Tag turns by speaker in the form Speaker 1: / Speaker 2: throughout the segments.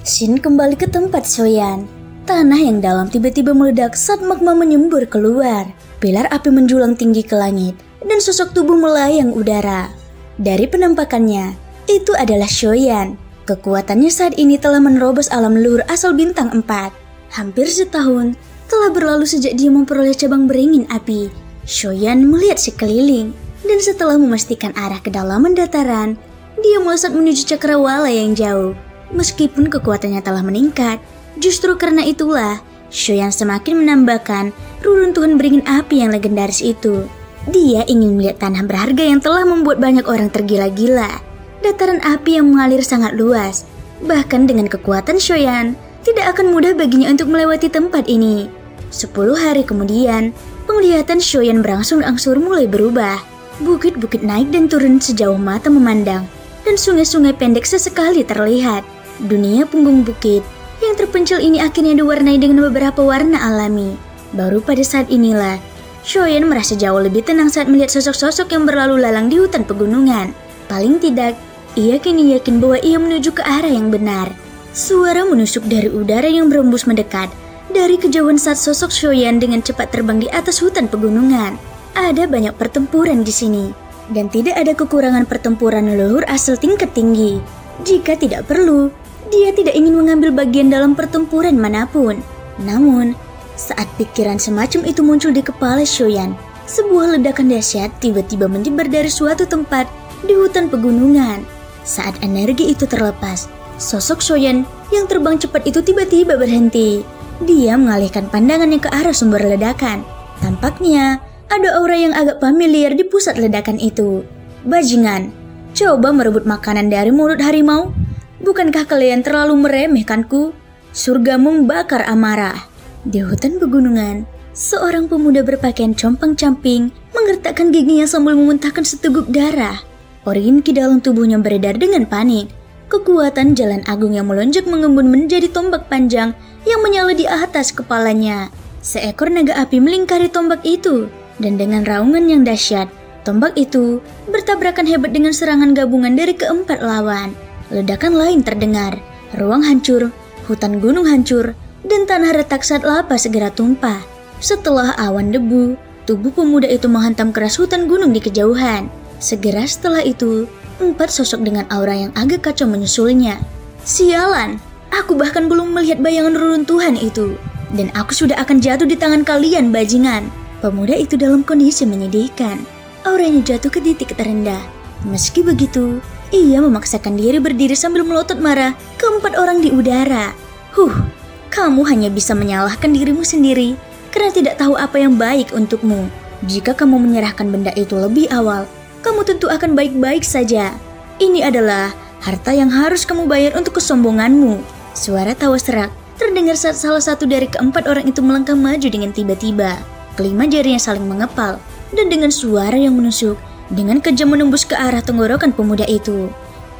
Speaker 1: Shin kembali ke tempat Soyan. Tanah yang dalam tiba-tiba meledak saat magma menyembur keluar. Pilar api menjulang tinggi ke langit dan sosok tubuh melayang udara. Dari penampakannya, itu adalah Soyan. Kekuatannya saat ini telah menerobos alam leluhur asal bintang 4. Hampir setahun telah berlalu sejak dia memperoleh cabang beringin api. Soyan melihat sekeliling dan setelah memastikan arah kedalaman dataran, dia melesat menuju cakrawala yang jauh. Meskipun kekuatannya telah meningkat, justru karena itulah Soyan semakin menambahkan reruntuhan beringin api yang legendaris itu. Dia ingin melihat tanah berharga yang telah membuat banyak orang tergila-gila. Dataran api yang mengalir sangat luas. Bahkan dengan kekuatan Soyan, tidak akan mudah baginya untuk melewati tempat ini. 10 hari kemudian, penglihatan Soyan berangsur-angsur mulai berubah. Bukit-bukit naik dan turun sejauh mata memandang, dan sungai-sungai pendek sesekali terlihat. Dunia punggung bukit yang terpencil ini akhirnya diwarnai dengan beberapa warna alami. Baru pada saat inilah, Soyan merasa jauh lebih tenang saat melihat sosok-sosok yang berlalu lalang di hutan pegunungan. Paling tidak, ia kini yakin bahwa ia menuju ke arah yang benar. Suara menusuk dari udara yang berembus mendekat. Dari kejauhan saat sosok Soyan dengan cepat terbang di atas hutan pegunungan. Ada banyak pertempuran di sini, dan tidak ada kekurangan pertempuran leluhur asal tingkat tinggi. Jika tidak perlu, dia tidak ingin mengambil bagian dalam pertempuran manapun. Namun, saat pikiran semacam itu muncul di kepala Soyan, sebuah ledakan dahsyat tiba-tiba menyebar dari suatu tempat di hutan pegunungan. Saat energi itu terlepas, sosok Soyan yang terbang cepat itu tiba-tiba berhenti. Dia mengalihkan pandangannya ke arah sumber ledakan. Tampaknya ada aura yang agak familiar di pusat ledakan itu. Bajingan, coba merebut makanan dari mulut harimau? Bukankah kalian terlalu meremehkanku? Surga membakar amarah. Di hutan pegunungan, seorang pemuda berpakaian compang-camping menggertakkan giginya sambil memuntahkan seteguk darah. Organ di dalam tubuhnya beredar dengan panik. Kekuatan jalan agung yang melonjak mengembun menjadi tombak panjang yang menyala di atas kepalanya. Seekor naga api melingkari tombak itu, dan dengan raungan yang dahsyat, tombak itu bertabrakan hebat dengan serangan gabungan dari keempat lawan. Ledakan lain terdengar, ruang hancur, hutan gunung hancur, dan tanah retak saat lava segera tumpah. Setelah awan debu, tubuh pemuda itu menghantam keras hutan gunung di kejauhan. Segera setelah itu, 4 sosok dengan aura yang agak kacau menyusulnya. Sialan, aku bahkan belum melihat bayangan reruntuhan itu, dan aku sudah akan jatuh di tangan kalian, bajingan. Pemuda itu dalam kondisi menyedihkan. Auranya jatuh ke titik terendah. Meski begitu, ia memaksakan diri berdiri sambil melotot marah ke 4 orang di udara. Kamu hanya bisa menyalahkan dirimu sendiri karena tidak tahu apa yang baik untukmu. Jika kamu menyerahkan benda itu lebih awal, kamu tentu akan baik-baik saja. Ini adalah harta yang harus kamu bayar untuk kesombonganmu. Suara tawa serak terdengar saat salah satu dari keempat orang itu melangkah maju dengan tiba-tiba. Kelima jarinya saling mengepal, dan dengan suara yang menusuk, dengan kejam menembus ke arah tenggorokan pemuda itu.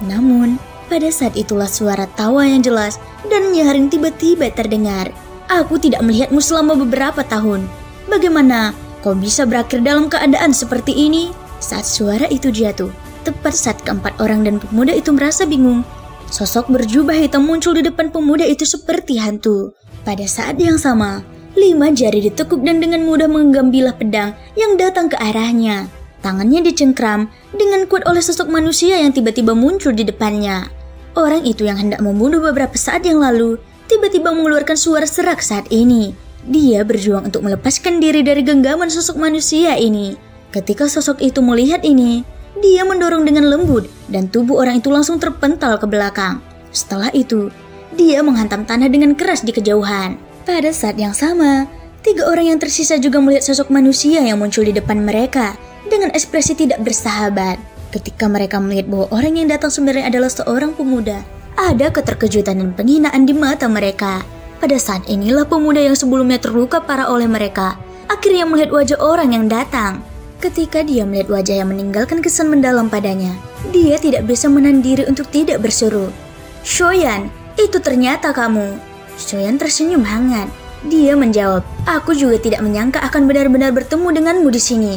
Speaker 1: Namun, pada saat itulah suara tawa yang jelas dan nyaring tiba-tiba terdengar. Aku tidak melihatmu selama beberapa tahun. Bagaimana kau bisa berakhir dalam keadaan seperti ini? Saat suara itu jatuh, tepat saat keempat orang dan pemuda itu merasa bingung, sosok berjubah hitam muncul di depan pemuda itu seperti hantu. Pada saat yang sama, 5 jari ditekuk dan dengan mudah menggenggam bilah pedang yang datang ke arahnya. Tangannya dicengkram dengan kuat oleh sosok manusia yang tiba-tiba muncul di depannya. Orang itu yang hendak membunuh beberapa saat yang lalu, tiba-tiba mengeluarkan suara serak saat ini. Dia berjuang untuk melepaskan diri dari genggaman sosok manusia ini. Ketika sosok itu melihat ini, dia mendorong dengan lembut dan tubuh orang itu langsung terpental ke belakang. Setelah itu, dia menghantam tanah dengan keras di kejauhan. Pada saat yang sama, 3 orang yang tersisa juga melihat sosok manusia yang muncul di depan mereka dengan ekspresi tidak bersahabat. Ketika mereka melihat bahwa orang yang datang sebenarnya adalah seorang pemuda, ada keterkejutan dan penghinaan di mata mereka. Pada saat inilah pemuda yang sebelumnya terluka parah oleh mereka akhirnya melihat wajah orang yang datang. Ketika dia melihat wajah yang meninggalkan kesan mendalam padanya, dia tidak bisa menahan diri untuk tidak berseru, "Soyan, itu ternyata kamu." Soyan tersenyum hangat. Dia menjawab, "Aku juga tidak menyangka akan benar-benar bertemu denganmu di sini."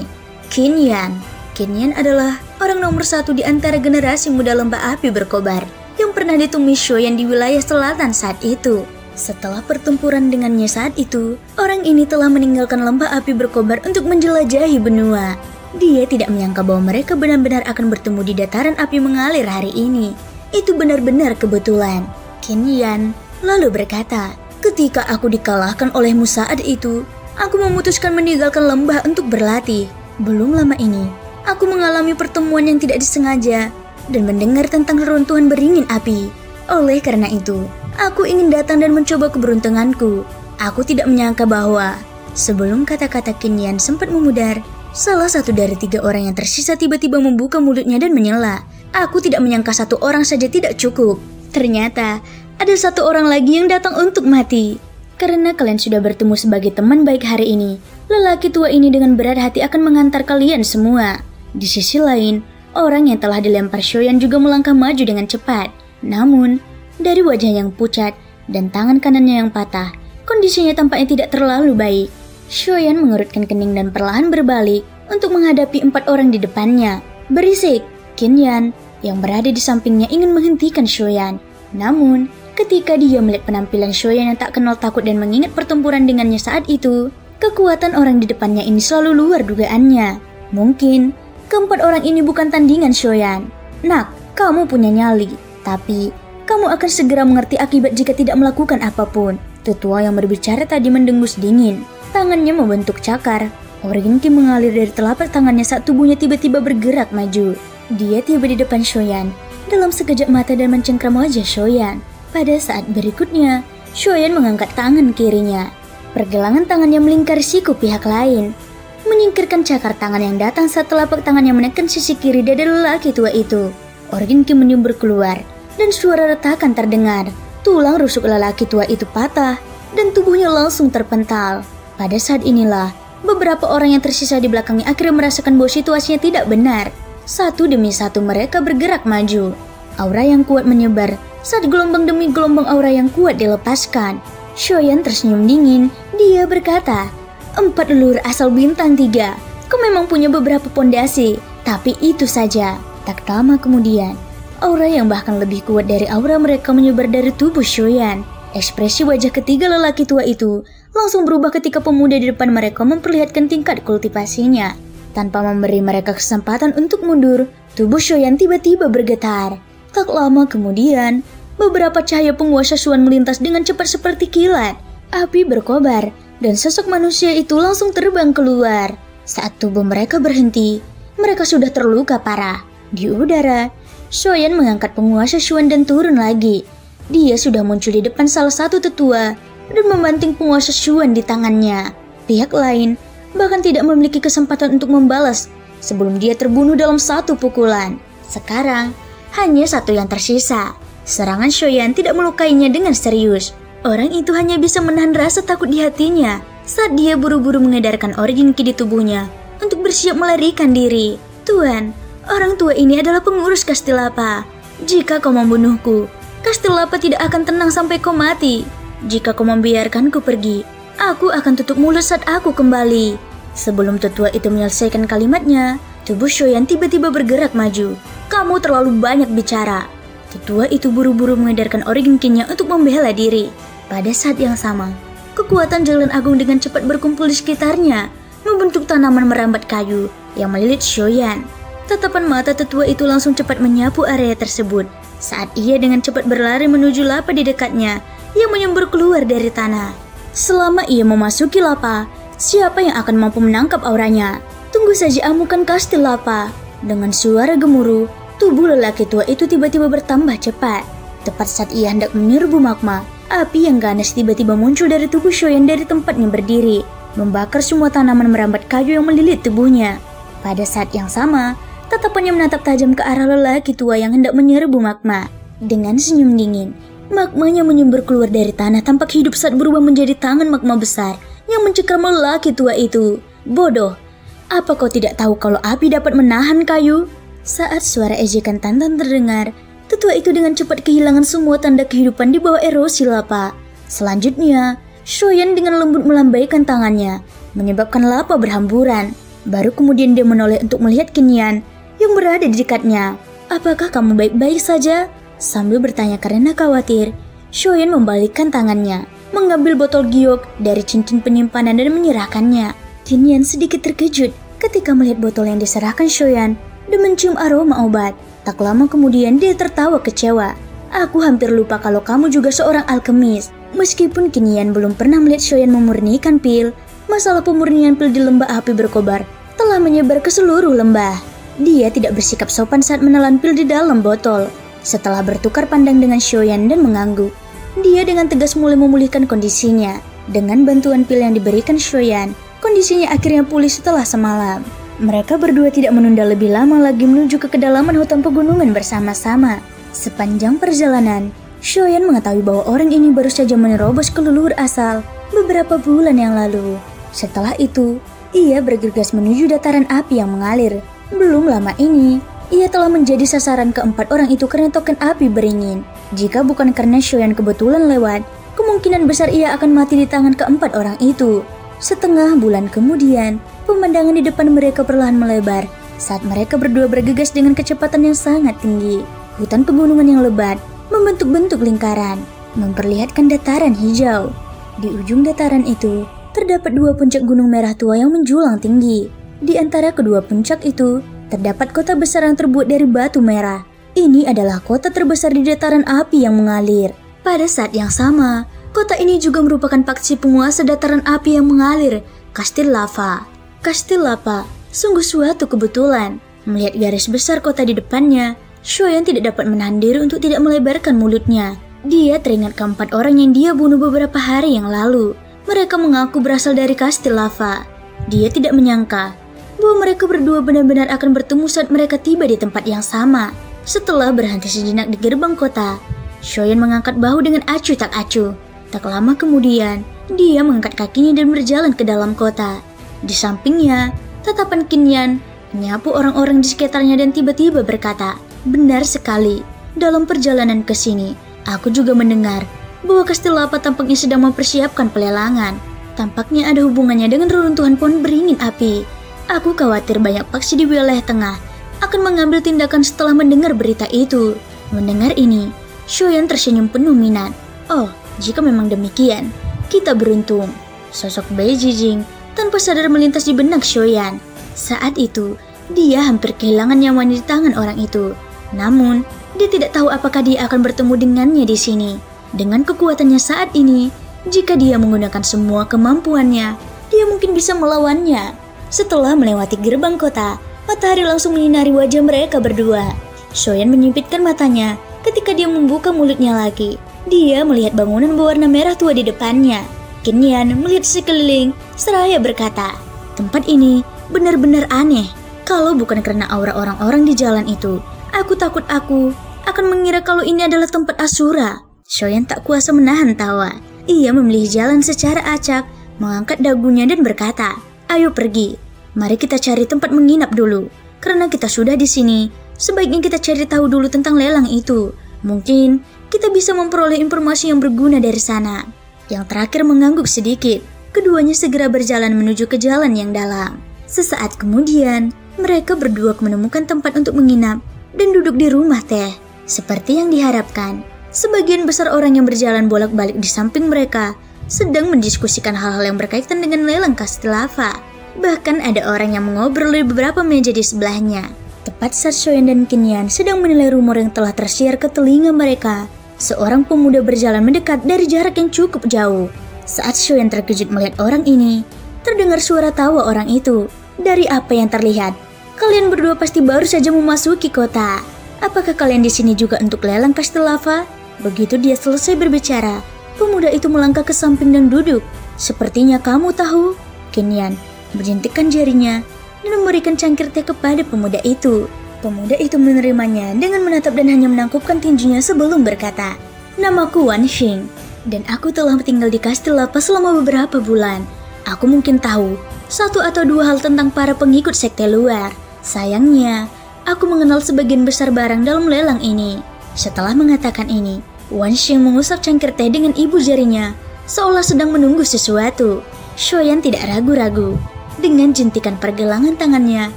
Speaker 1: Qin Yan adalah orang nomor 1 di antara generasi muda lembah api berkobar. yang pernah ditemui Shoyan di wilayah selatan saat itu. Setelah pertempuran dengannya saat itu, orang ini telah meninggalkan lembah api berkobar untuk menjelajahi benua. Dia tidak menyangka bahwa mereka benar-benar akan bertemu di dataran api mengalir hari ini. Itu benar-benar kebetulan. Qin Yan lalu berkata, "Ketika aku dikalahkan olehmu saat itu, aku memutuskan meninggalkan lembah untuk berlatih. Belum lama ini, aku mengalami pertemuan yang tidak disengaja dan mendengar tentang reruntuhan beringin api. Oleh karena itu, aku ingin datang dan mencoba keberuntunganku. Aku tidak menyangka bahwa..." Sebelum kata-kata Qin Yan sempat memudar, salah satu dari 3 orang yang tersisa tiba-tiba membuka mulutnya dan menyela. "Aku tidak menyangka 1 orang saja tidak cukup. Ternyata ada 1 orang lagi yang datang untuk mati. Karena kalian sudah bertemu sebagai teman baik hari ini, lelaki tua ini dengan berat hati akan mengantar kalian semua." Di sisi lain, orang yang telah dilempar Shoyan juga melangkah maju dengan cepat. Namun, dari wajah yang pucat dan tangan kanannya yang patah, kondisinya tampaknya tidak terlalu baik. Shoyan mengerutkan kening dan perlahan berbalik untuk menghadapi 4 orang di depannya. "Berisik!" Qin Yan yang berada di sampingnya ingin menghentikan Shoyan. Namun, ketika dia melihat penampilan Shoyan yang tak kenal takut dan mengingat pertempuran dengannya saat itu, kekuatan orang di depannya ini selalu luar dugaannya. Mungkin keempat orang ini bukan tandingan Shoyan. "Nak, kamu punya nyali, tapi kamu akan segera mengerti akibat jika tidak melakukan apapun." Tetua yang berbicara tadi mendengus dingin. Tangannya membentuk cakar. Organ Ki mengalir dari telapak tangannya saat tubuhnya tiba-tiba bergerak maju. Dia tiba di depan Shoyan dalam sekejap mata dan mencengkram wajah Shoyan. Pada saat berikutnya, Shoyan mengangkat tangan kirinya. Pergelangan tangannya melingkari siku pihak lain, menyingkirkan cakar tangan yang datang saat telapak tangannya menekan sisi kiri dada lelaki tua itu. Organ Ki menyembur keluar dan suara retakan terdengar. Tulang rusuk lelaki tua itu patah dan tubuhnya langsung terpental. Pada saat inilah, beberapa orang yang tersisa di belakangnya akhirnya merasakan bahwa situasinya tidak benar. Satu demi satu mereka bergerak maju. Aura yang kuat menyebar saat gelombang demi gelombang aura yang kuat dilepaskan. Shoyan tersenyum dingin. Dia berkata, 4 leluhur asal bintang 3. Kau memang punya beberapa pondasi, tapi itu saja." Tak lama kemudian, aura yang bahkan lebih kuat dari aura mereka menyebar dari tubuh Shoyan. Ekspresi wajah ketiga lelaki tua itu langsung berubah ketika pemuda di depan mereka memperlihatkan tingkat kultivasinya. Tanpa memberi mereka kesempatan untuk mundur, tubuh Shoyan tiba-tiba bergetar. Tak lama kemudian, beberapa cahaya penguasa Shuan melintas dengan cepat seperti kilat. Api berkobar, dan sosok manusia itu langsung terbang keluar. Saat tubuh mereka berhenti, mereka sudah terluka parah. Di udara, Shoyan mengangkat penguasa Shuan dan turun lagi. Dia sudah muncul di depan salah satu tetua dan membanting penguasa Shuan di tangannya. Pihak lain bahkan tidak memiliki kesempatan untuk membalas sebelum dia terbunuh dalam 1 pukulan. Sekarang, hanya 1 yang tersisa. Serangan Shoyan tidak melukainya dengan serius. Orang itu hanya bisa menahan rasa takut di hatinya saat dia buru-buru mengedarkan organ Ki di tubuhnya untuk bersiap melarikan diri. "Tuan, orang tua ini adalah pengurus Kastilapa. Jika kau membunuhku, Kastilapa tidak akan tenang sampai kau mati. Jika kau membiarkanku pergi, aku akan tutup mulut saat aku kembali." Sebelum tetua itu menyelesaikan kalimatnya, tubuh Shoyan tiba-tiba bergerak maju. "Kamu terlalu banyak bicara." Tetua itu buru-buru mengedarkan organ Ki-nya untuk membela diri. Pada saat yang sama, kekuatan jalan agung dengan cepat berkumpul di sekitarnya, membentuk tanaman merambat kayu yang melilit Shoyan. Tatapan mata tetua itu langsung cepat menyapu area tersebut saat ia dengan cepat berlari menuju lapa di dekatnya yang menyembur keluar dari tanah. Selama ia memasuki lapa, siapa yang akan mampu menangkap auranya? Tunggu saja amukan kastil lapa. Dengan suara gemuruh, tubuh lelaki tua itu tiba-tiba bertambah cepat. Tepat saat ia hendak menyerbu magma, api yang ganas tiba-tiba muncul dari tubuh Shoyan dari tempatnya berdiri, membakar semua tanaman merambat kayu yang melilit tubuhnya. Pada saat yang sama, tatapannya menatap tajam ke arah lelaki tua yang hendak menyerbu magma. Dengan senyum dingin, magmanya menyembur keluar dari tanah tampak hidup saat berubah menjadi tangan magma besar yang mencekram lelaki tua itu. "Bodoh, apa kau tidak tahu kalau api dapat menahan kayu?" Saat suara ejekan Tantan terdengar, tetua itu dengan cepat kehilangan semua tanda kehidupan di bawah erosi lapa. Selanjutnya, Shoyan dengan lembut melambaikan tangannya, menyebabkan lapa berhamburan. Baru kemudian dia menoleh untuk melihat Qin Yan yang berada di dekatnya. "Apakah kamu baik-baik saja?" Sambil bertanya karena khawatir, Shoyan membalikkan tangannya, mengambil botol giok dari cincin penyimpanan dan menyerahkannya. Qinyan sedikit terkejut ketika melihat botol yang diserahkan Shoyan dan mencium aroma obat. Tak lama kemudian dia tertawa kecewa. Aku hampir lupa kalau kamu juga seorang alkemis. Meskipun Qinyan belum pernah melihat Shoyan memurnikan pil, masalah pemurnian pil di lembah api berkobar telah menyebar ke seluruh lembah. Dia tidak bersikap sopan saat menelan pil di dalam botol. Setelah bertukar pandang dengan Shoyan dan mengangguk, dia dengan tegas mulai memulihkan kondisinya. Dengan bantuan pil yang diberikan Shoyan, kondisinya akhirnya pulih setelah semalam. Mereka berdua tidak menunda lebih lama lagi menuju ke kedalaman hutan pegunungan bersama-sama. Sepanjang perjalanan, Shoyan mengetahui bahwa orang ini baru saja menerobos ke leluhur asal beberapa bulan yang lalu. Setelah itu, ia bergegas menuju dataran api yang mengalir. Belum lama ini, ia telah menjadi sasaran keempat orang itu karena token api beringin. Jika bukan karena Shoyan kebetulan lewat, kemungkinan besar ia akan mati di tangan keempat orang itu. Setengah bulan kemudian, pemandangan di depan mereka perlahan melebar saat mereka berdua bergegas dengan kecepatan yang sangat tinggi. Hutan pegunungan yang lebat membentuk-bentuk lingkaran, memperlihatkan dataran hijau. Di ujung dataran itu, terdapat dua puncak gunung merah tua yang menjulang tinggi. Di antara kedua puncak itu, terdapat kota besar yang terbuat dari batu merah. Ini adalah kota terbesar di dataran api yang mengalir. Pada saat yang sama, kota ini juga merupakan paksi penguasa dataran api yang mengalir, Kastil Lava. Kastil Lava, sungguh suatu kebetulan. Melihat garis besar kota di depannya, Shoyan tidak dapat menahan diri untuk tidak melebarkan mulutnya. Dia teringat keempat orang yang dia bunuh beberapa hari yang lalu. Mereka mengaku berasal dari Kastil Lava. Dia tidak menyangka bahwa mereka berdua benar-benar akan bertemu saat mereka tiba di tempat yang sama. Setelah berhenti sejenak di gerbang kota, Shoyan mengangkat bahu dengan acuh tak acuh. Tak lama kemudian, dia mengangkat kakinya dan berjalan ke dalam kota. Di sampingnya, tatapan Qinyan menyapu orang-orang di sekitarnya dan tiba-tiba berkata, "Benar sekali, dalam perjalanan ke sini, aku juga mendengar bahwa Kastil Lava tampaknya sedang mempersiapkan pelelangan. Tampaknya ada hubungannya dengan reruntuhan pohon beringin api. Aku khawatir banyak paksi di wilayah tengah akan mengambil tindakan setelah mendengar berita itu." Mendengar ini, Shoyan tersenyum penuh minat. "Oh, jika memang demikian, kita beruntung." Sosok Bai Jijing tanpa sadar melintas di benak Shoyan. Saat itu, dia hampir kehilangan nyawanya di tangan orang itu. Namun, dia tidak tahu apakah dia akan bertemu dengannya di sini. Dengan kekuatannya saat ini, jika dia menggunakan semua kemampuannya, dia mungkin bisa melawannya. Setelah melewati gerbang kota, matahari langsung menyinari wajah mereka berdua. Shoyan menyipitkan matanya ketika dia membuka mulutnya lagi. Dia melihat bangunan berwarna merah tua di depannya. Qinyan melihat sekeliling seraya berkata, "Tempat ini benar-benar aneh. Kalau bukan karena aura orang-orang di jalan itu, aku takut aku akan mengira kalau ini adalah tempat Asura." Shoyan tak kuasa menahan tawa. Ia memilih jalan secara acak, mengangkat dagunya dan berkata, "Ayo pergi. Mari kita cari tempat menginap dulu. Karena kita sudah di sini, sebaiknya kita cari tahu dulu tentang lelang itu. Mungkin kita bisa memperoleh informasi yang berguna dari sana." Yang terakhir mengangguk sedikit. Keduanya segera berjalan menuju ke jalan yang dalam. Sesaat kemudian, mereka berdua menemukan tempat untuk menginap dan duduk di rumah teh. Seperti yang diharapkan, sebagian besar orang yang berjalan bolak-balik di samping mereka sedang mendiskusikan hal-hal yang berkaitan dengan lelang Kastil Lava. Bahkan ada orang yang mengobrol di beberapa meja di sebelahnya. Tepat saat Shoyan dan Qinyan sedang menilai rumor yang telah tersiar ke telinga mereka, seorang pemuda berjalan mendekat dari jarak yang cukup jauh. Saat Shoyan terkejut melihat orang ini, terdengar suara tawa orang itu. "Dari apa yang terlihat, kalian berdua pasti baru saja memasuki kota. Apakah kalian di sini juga untuk lelang Kastil Lava?" Begitu dia selesai berbicara, pemuda itu melangkah ke samping dan duduk. "Sepertinya kamu tahu." Qinyan menjentikkan jarinya dan memberikan cangkir teh kepada pemuda itu. Pemuda itu menerimanya dengan menatap dan hanya menangkupkan tinjunya sebelum berkata, "Namaku Wan Xing, dan aku telah tinggal di Kastil Lava selama beberapa bulan. Aku mungkin tahu satu atau dua hal tentang para pengikut sekte luar. Sayangnya, aku mengenal sebagian besar barang dalam lelang ini." Setelah mengatakan ini, Wan Xing mengusap cangkir teh dengan ibu jarinya, seolah sedang menunggu sesuatu. Shoyan tidak ragu-ragu. Dengan jentikan pergelangan tangannya,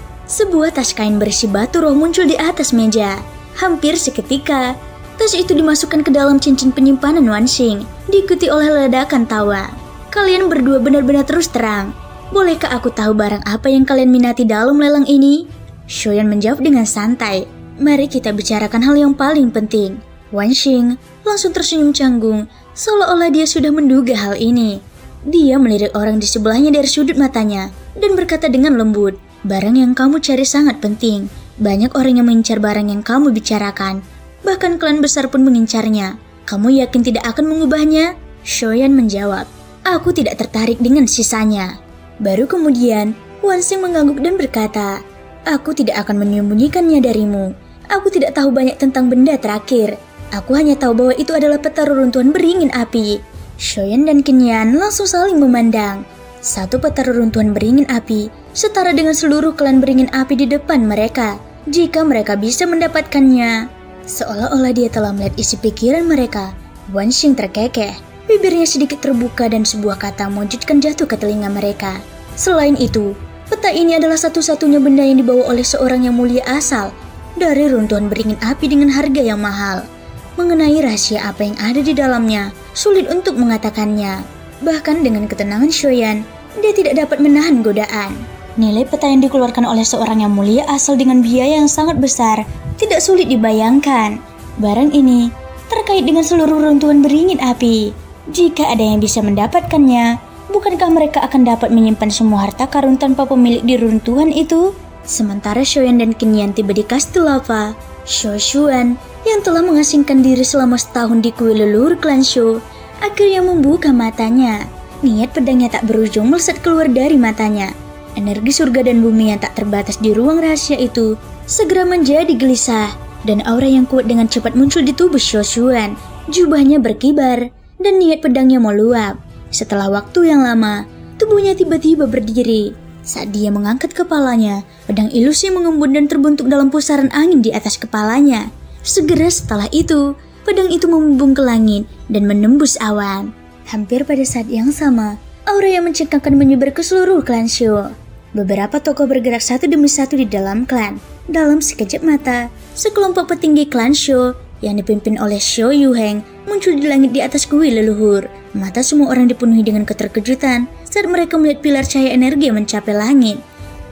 Speaker 1: sebuah tas kain berisi batu roh muncul di atas meja. Hampir seketika, Tas itu dimasukkan ke dalam cincin penyimpanan Wan Xing, diikuti oleh ledakan tawa. Kalian berdua benar-benar terus terang. Bolehkah aku tahu barang apa yang kalian minati dalam lelang ini? Shoyan menjawab dengan santai. Mari kita bicarakan hal yang paling penting. Wan Xing langsung tersenyum canggung, seolah-olah dia sudah menduga hal ini. Dia melirik orang di sebelahnya dari sudut matanya dan berkata dengan lembut, barang yang kamu cari sangat penting. Banyak orang yang mengincar barang yang kamu bicarakan. Bahkan klan besar pun mengincarnya. Kamu yakin tidak akan mengubahnya? Shoyan menjawab, aku tidak tertarik dengan sisanya. Baru kemudian, Wan Xing mengangguk dan berkata, aku tidak akan menyembunyikannya darimu. Aku tidak tahu banyak tentang benda terakhir. Aku hanya tahu bahwa itu adalah peta reruntuhan beringin api. Shoyan dan Kenyan langsung saling memandang. Satu peta reruntuhan beringin api setara dengan seluruh klan beringin api di depan mereka. Jika mereka bisa mendapatkannya, seolah-olah dia telah melihat isi pikiran mereka. Wan Xing terkekeh, bibirnya sedikit terbuka dan sebuah kata mewujudkan jatuh ke telinga mereka. Selain itu, peta ini adalah satu-satunya benda yang dibawa oleh seorang yang mulia asal dari runtuhan beringin api dengan harga yang mahal. Mengenai rahasia apa yang ada di dalamnya, sulit untuk mengatakannya. Bahkan dengan ketenangan Shoyan, dia tidak dapat menahan godaan. Nilai peta yang dikeluarkan oleh seorang yang mulia asal dengan biaya yang sangat besar tidak sulit dibayangkan. Barang ini terkait dengan seluruh runtuhan beringin api. Jika ada yang bisa mendapatkannya, bukankah mereka akan dapat menyimpan semua harta karun tanpa pemilik di runtuhan itu? Sementara Shoyan dan Kenyan tiba di kastil lava, Sho Xuan yang telah mengasingkan diri selama setahun di kuil leluhur klan Sho akhirnya membuka matanya. Niat pedangnya tak berujung melesat keluar dari matanya. Energi surga dan bumi yang tak terbatas di ruang rahasia itu segera menjadi gelisah, dan aura yang kuat dengan cepat muncul di tubuh Sho Xuan. Jubahnya berkibar dan niat pedangnya meluap. Setelah waktu yang lama, tubuhnya tiba-tiba berdiri. Saat dia mengangkat kepalanya, pedang ilusi mengembun dan terbentuk dalam pusaran angin di atas kepalanya. Segera setelah itu, pedang itu membumbung ke langit dan menembus awan. Hampir pada saat yang sama, aura yang mencengkangkan menyebar ke seluruh klan Sho. Beberapa tokoh bergerak satu demi satu di dalam klan. Dalam sekejap mata, sekelompok petinggi klan Sho yang dipimpin oleh Sho Yuheng muncul di langit di atas kuil leluhur. Mata semua orang dipenuhi dengan keterkejutan saat mereka melihat pilar cahaya energi yang mencapai langit.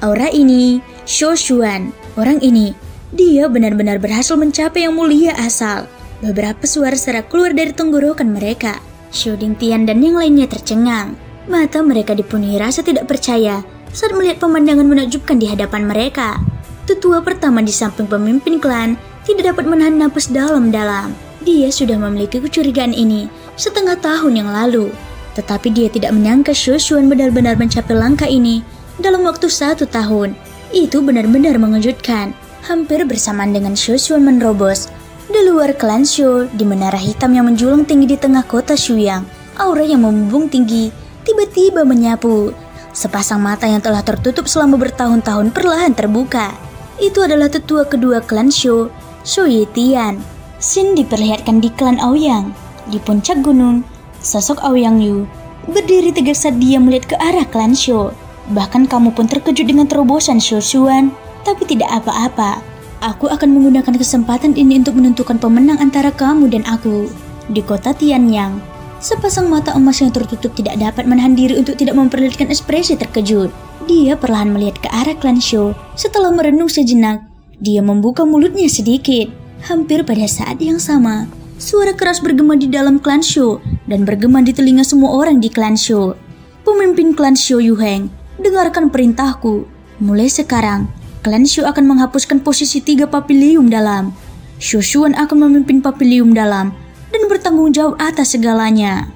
Speaker 1: Aura ini, Sho Xuan. Orang ini, dia benar-benar berhasil mencapai yang mulia asal. Beberapa suara serak keluar dari tenggorokan mereka. Sho Dingtian dan yang lainnya tercengang. Mata mereka dipenuhi rasa tidak percaya saat melihat pemandangan menakjubkan di hadapan mereka. Tetua pertama di samping pemimpin klan tidak dapat menahan napas dalam-dalam. Dia sudah memiliki kecurigaan ini setengah tahun yang lalu. Tetapi dia tidak menyangka Sho Xuan benar-benar mencapai langkah ini dalam waktu 1 tahun. Itu benar-benar mengejutkan. Hampir bersamaan dengan Sho Xuan menerobos di luar klan Sho, di menara hitam yang menjulang tinggi di tengah kota Shuyang, aura yang membumbung tinggi tiba-tiba menyapu. Sepasang mata yang telah tertutup selama bertahun-tahun perlahan terbuka. Itu adalah tetua kedua klan Sho, Sho Yitian. Xin diperlihatkan di klan Aoyang. Di puncak gunung, sosok Aoyang Yu berdiri tegak saat dia melihat ke arah klan Sho. Bahkan kamu pun terkejut dengan terobosan Sho Xuan. Tapi tidak apa-apa. Aku akan menggunakan kesempatan ini untuk menentukan pemenang antara kamu dan aku. Di kota Tianyang, sepasang mata emas yang tertutup tidak dapat menahan diri untuk tidak memperlihatkan ekspresi terkejut. Dia perlahan melihat ke arah klan Sho. Setelah merenung sejenak, dia membuka mulutnya sedikit. Hampir pada saat yang sama, suara keras bergema di dalam klan Sho dan bergema di telinga semua orang di klan Sho. Pemimpin klan Sho Yuheng, dengarkan perintahku. Mulai sekarang, klan Sho akan menghapuskan posisi 3 papilium dalam. Sho Xuan akan memimpin papilium dalam dan bertanggung jawab atas segalanya.